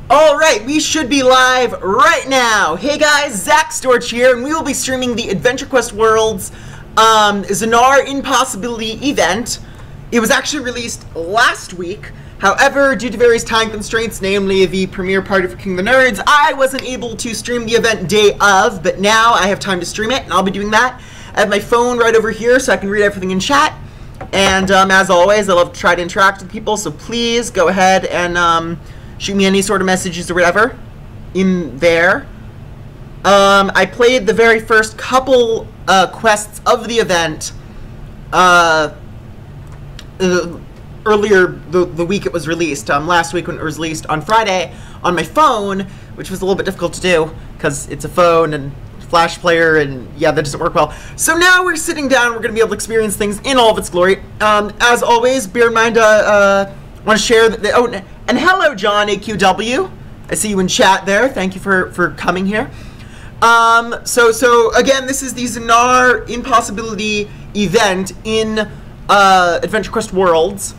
Alright, we should be live right now. Hey guys, Zach Storch here, and we will be streaming the Adventure Quest Worlds Za'nar Impossibility event. It was actually released last week. However, due to various time constraints, namely the premiere party for King of the Nerds, I wasn't able to stream the event day of, but now I have time to stream it, and I'll be doing that. I have my phone right over here so I can read everything in chat. And as always, I love to try to interact with people, so please go ahead and shoot me any sort of messages or whatever in there. I played the very first couple quests of the event earlier the week it was released. Last week when it was released on Friday on my phone, which was a little bit difficult to do because it's a phone and Flash player, and yeah, that doesn't work well. So now we're sitting down, we're going to be able to experience things in all of its glory. As always, bear in mind, I want to share that, oh, and hello, John AQW. I see you in chat there. Thank you for coming here. So again, this is the Za'nar Impossibility event in Adventure Quest Worlds,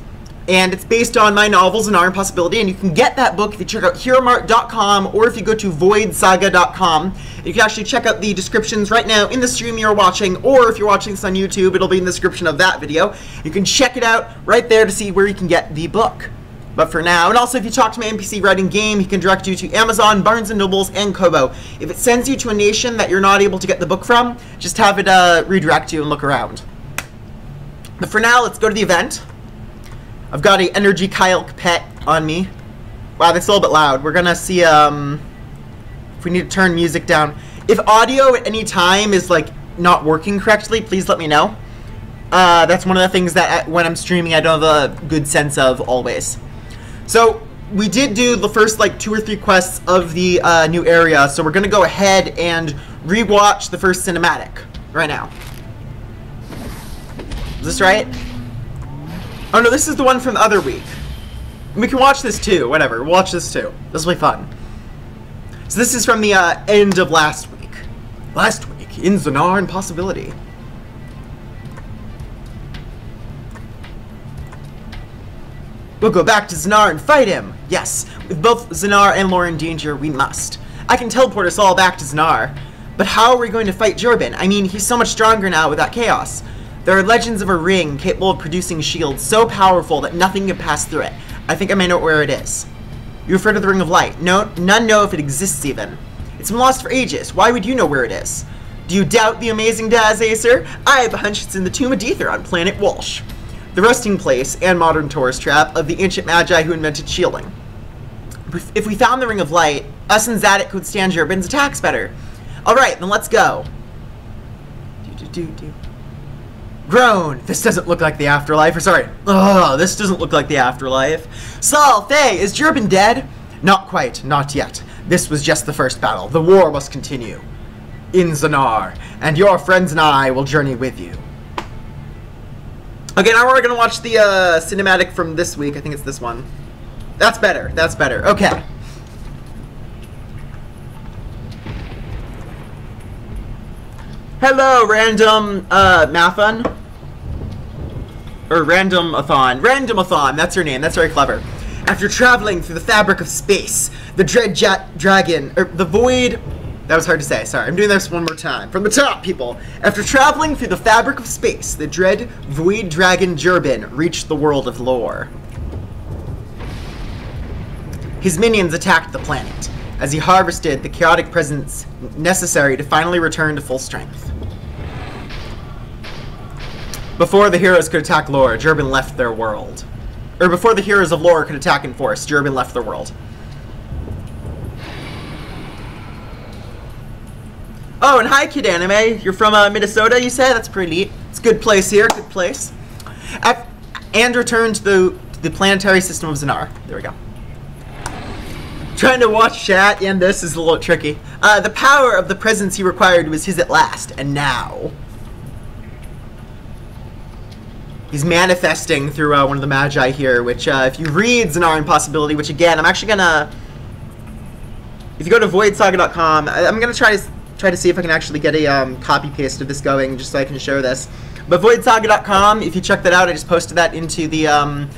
and it's based on my novel Za'nar Impossibility, and you can get that book if you check out HeroMart.com or if you go to VoidSaga.com. You can actually check out the descriptions right now in the stream you're watching, or if you're watching this on YouTube, it'll be in the description of that video. You can check it out right there to see where you can get the book. But for now, and also if you talk to my NPC right in game, he can direct you to Amazon, Barnes & Nobles, and Kobo. If it sends you to a nation that you're not able to get the book from, just have it redirect you and look around. But for now, let's go to the event. I've got a Energy Kylk pet on me. Wow, that's a little bit loud. We're gonna see if we need to turn music down. If audio at any time is like not working correctly, please let me know. That's one of the things that when I'm streaming I don't have a good sense of always. So we did do the first like 2 or 3 quests of the new area, so we're gonna go ahead and rewatch the first cinematic right now. Is this right? Oh no, this is the one from the other week. We can watch this too, whatever, we'll watch this too. This will be fun. So this is from the end of last week. Last week in Za'nar Impossibility. We'll go back to Za'nar and fight him! Yes, with both Za'nar and Lore in danger, we must. I can teleport us all back to Za'nar. But how are we going to fight Durbin? I mean, he's so much stronger now with that chaos. There are legends of a ring capable of producing shields so powerful that nothing can pass through it. I think I may know where it is. You refer to the Ring of Light. No, none know if it exists even. It's been lost for ages. Why would you know where it is? Do you doubt the amazing Daz Acer? I have a hunch it's in the Tomb of Dether on planet Walsh, the resting place and modern tourist trap of the ancient magi who invented shielding. If we found the Ring of Light, us and Zadok could stand Durbin's attacks better. Alright, then let's go. Groan! This doesn't look like the afterlife. Or sorry. Ugh, this doesn't look like the afterlife. Saul, Faye, is Durbin dead? Not quite. Not yet. This was just the first battle. The war must continue. In Za'nar. And your friends and I will journey with you. Okay, now we're going to watch the cinematic from this week. I think it's this one. That's better. That's better. Okay. Hello, random Mathon. Or Randomathon. Randomathon, that's her name. That's very clever. After traveling through the fabric of space, the dread dragon, or the void... That was hard to say. Sorry, I'm doing this one more time. From the top, people. After traveling through the fabric of space, the dread void dragon Durbin reached the world of lore. His minions attacked the planet as he harvested the chaotic presence necessary to finally return to full strength. Before the heroes could attack Lore, Durbin left their world. Or before the heroes of Lore could attack in force, Durbin left their world. Oh, and hi, Kid Anime. You're from Minnesota, you say? That's pretty neat. It's a good place here, good place. And return to the planetary system of Za'nar. There we go. Trying to watch chat, and this is a little tricky. The power of the presence he required was his at last, and now. He's manifesting through one of the Magi here, which if you read Za'nar Impossibility, which again, I'm actually gonna... If you go to VoidSaga.com, I'm gonna try to see if I can actually get a copy-paste of this going, just so I can show this. But VoidSaga.com, if you check that out, I just posted that into the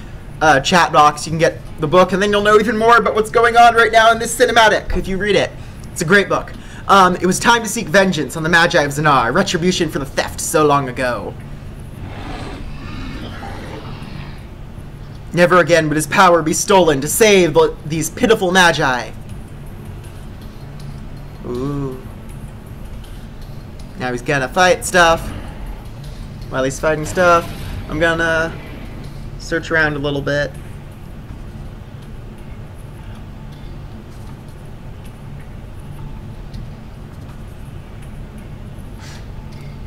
chat box. You can get the book, and then you'll know even more about what's going on right now in this cinematic if you read it. It's a great book. It was time to seek vengeance on the Magi of Za'nar, retribution for the theft so long ago. Never again would his power be stolen to save these pitiful Magi. Ooh. Now he's gonna fight stuff. While he's fighting stuff, I'm gonna search around a little bit.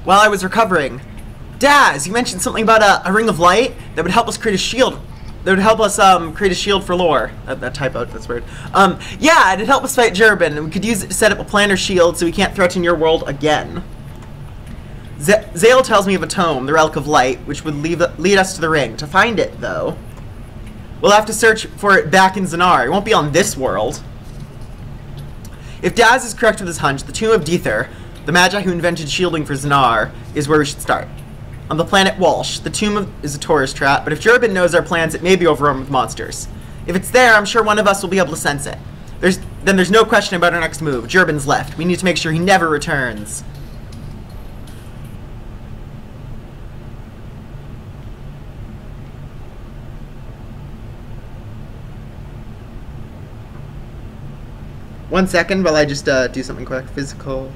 While I was recovering, Daz, you mentioned something about a ring of light that would help us create a shield. That would help us create a shield for lore. That typo, that's weird. Yeah, it'd help us fight Durbin, and we could use it to set up a planner shield so we can't threaten your world again. Sael tells me of a tome, the Relic of Light, which would lead us to the ring. To find it, though, we'll have to search for it back in Za'nar. It won't be on this world. If Daz is correct with his hunch, the tomb of Disarming, the Magi who invented shielding for Za'nar, is where we should start. On the planet Walsh, the tomb is a tourist trap, but if Durbin knows our plans, it may be overrun with monsters. If it's there, I'm sure one of us will be able to sense it. Then there's no question about our next move. Durbin's left. We need to make sure he never returns. One second while I just do something quick. Physical.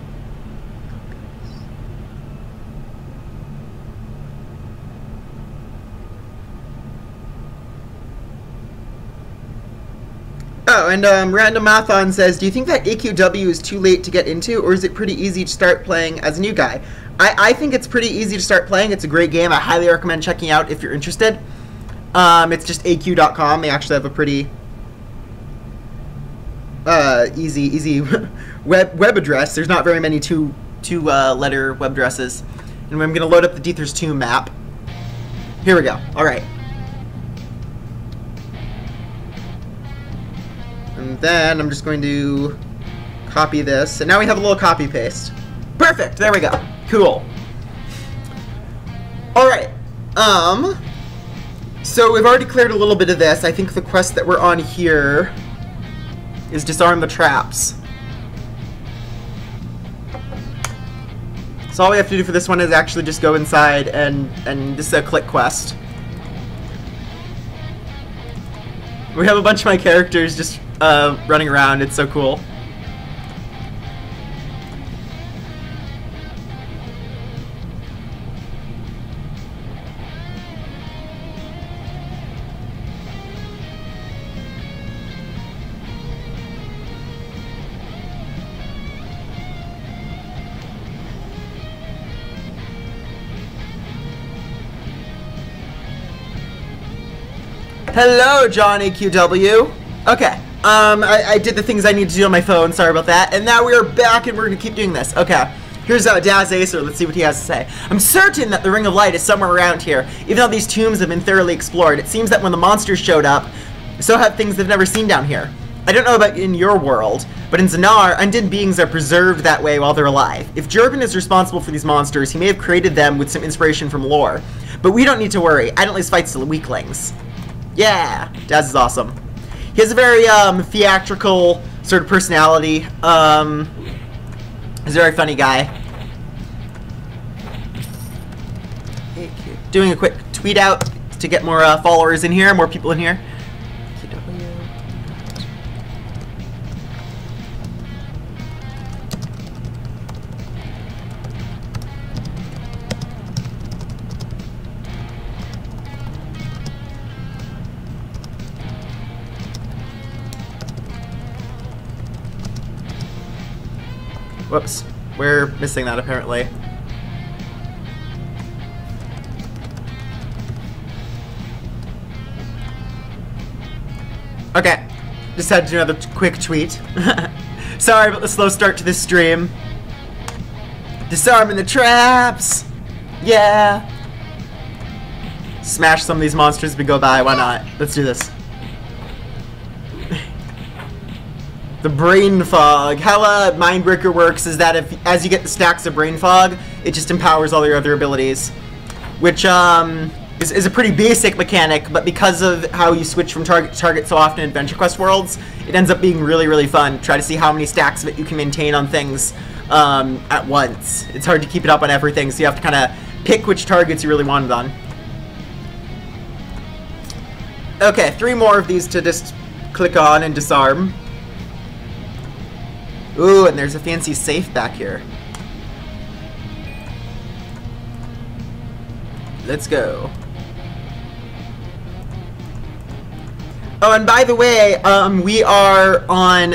Oh, and Random Mathon says, do you think that AQW is too late to get into, or is it pretty easy to start playing as a new guy? I think it's pretty easy to start playing. It's a great game. I highly recommend checking out if you're interested. It's just aq.com. They actually have a pretty easy web address. There's not very many two letter web addresses. And I'm going to load up the Disarming's tomb map. Here we go. All right. And then I'm just going to copy this. And now we have a little copy paste. Perfect. There we go. Cool. All right. So we've already cleared a little bit of this. I think the quest that we're on here is disarm the traps. So all we have to do for this one is actually just go inside and this is a click quest. We have a bunch of my characters just running around. It's so cool. Hello, John AQW. Okay, I did the things I need to do on my phone. Sorry about that. And now we are back, and we're going to keep doing this. Okay, here's Daz Acer. Let's see what he has to say. I'm certain that the Ring of Light is somewhere around here, even though these tombs have been thoroughly explored. It seems that when the monsters showed up, so have things they've never seen down here. I don't know about in your world, but in Za'nar, undead beings are preserved that way while they're alive. If Durbin is responsible for these monsters, he may have created them with some inspiration from lore. But we don't need to worry. I don't lose fights to the weaklings. Yeah, Daz is awesome. He has a very theatrical sort of personality. He's a very funny guy. Doing a quick tweet out to get more followers in here, more people in here. Whoops, we're missing that apparently. Okay, just had to do another quick tweet. Sorry about the slow start to this stream. Disarming the traps! Yeah! Smash some of these monsters as we go by, why not? Let's do this. The brain fog. How Mindbreaker works is that as you get the stacks of brain fog, it just empowers all your other abilities. Which, is a pretty basic mechanic, but because of how you switch from target to target so often in Adventure Quest worlds, it ends up being really, really fun. Try to see how many stacks of it you can maintain on things at once. It's hard to keep it up on everything, so you have to kind of pick which targets you really want it on. Okay, 3 more of these to just click on and disarm. Ooh, and there's a fancy safe back here. Let's go. Oh, and by the way, we are on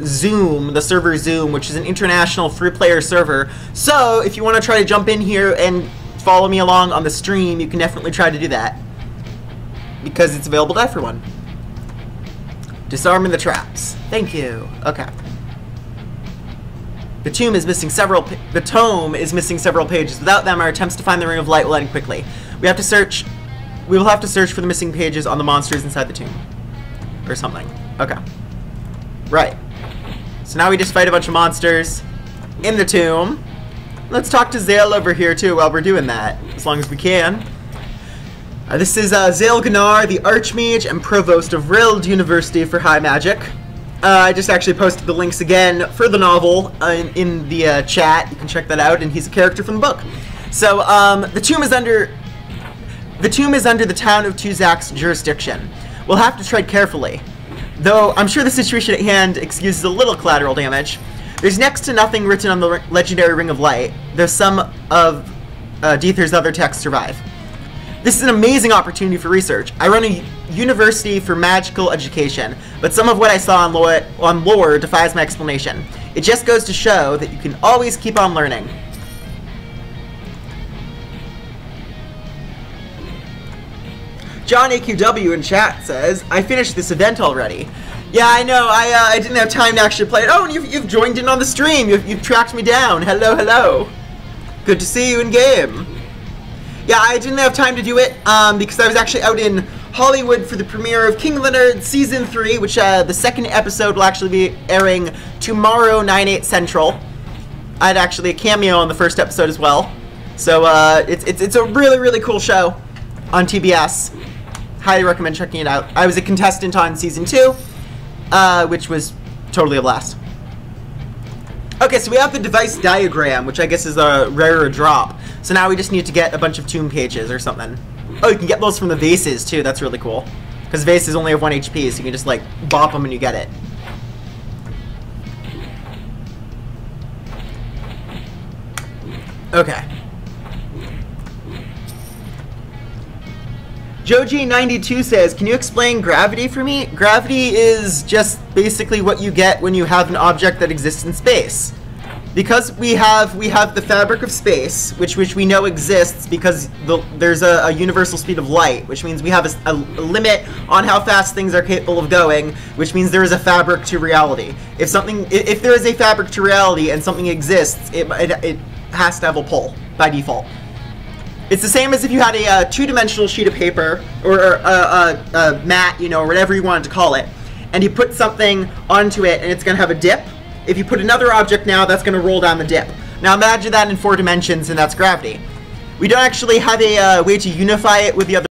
Zoom, the server Zoom, which is an international free-player server. So, if you want to try to jump in here and follow me along on the stream, you can definitely try to do that. Because it's available to everyone. Disarming the traps. Thank you. Okay. The tome is missing several pages. Without them, our attempts to find the Ring of Light will end quickly. We will have to search for the missing pages on the monsters inside the tomb. Or something. Okay. Right. So now we just fight a bunch of monsters in the tomb. Let's talk to Sael over here too while we're doing that, as long as we can. This is Za'nar, the Archmage and Provost of Rild University for High Magic. I just actually posted the links again for the novel in the chat. You can check that out, and he's a character from the book. So the tomb is under the town of Tuzak's jurisdiction. We'll have to tread carefully, though I'm sure the situation at hand excuses a little collateral damage. There's next to nothing written on the legendary Ring of Light, though some of Diether's other texts survive. This is an amazing opportunity for research. I run a university for magical education, but some of what I saw on lore defies my explanation. It just goes to show that you can always keep on learning. John AQW in chat says, I finished this event already. Yeah, I know, I didn't have time to actually play it. Oh, and you've joined in on the stream. You've tracked me down. Hello, hello. Good to see you in game. Yeah, I didn't have time to do it because I was actually out in Hollywood for the premiere of King of the Nerds Season 3, which the second episode will actually be airing tomorrow, 9/8 Central. I had actually a cameo on the first episode as well. So it's a really, really cool show on TBS. Highly recommend checking it out. I was a contestant on Season 2, which was totally a blast. Okay, so we have the device diagram, which I guess is a rarer drop. So now we just need to get a bunch of tomb pages or something. Oh, you can get those from the vases too. That's really cool. Because vases only have 1 HP, so you can just like bop them and you get it. Okay. Joji92 says, can you explain gravity for me? Gravity is just basically what you get when you have an object that exists in space. Because we have the fabric of space, which we know exists because there's a universal speed of light, which means we have a limit on how fast things are capable of going, which means there is a fabric to reality. If there is a fabric to reality and something exists, it has to have a pull by default. It's the same as if you had a two-dimensional sheet of paper or a mat, you know, or whatever you wanted to call it, and you put something onto it and it's going to have a dip. If you put another object now, that's going to roll down the dip. Now imagine that in 4 dimensions, and that's gravity. We don't actually have a way to unify it with the other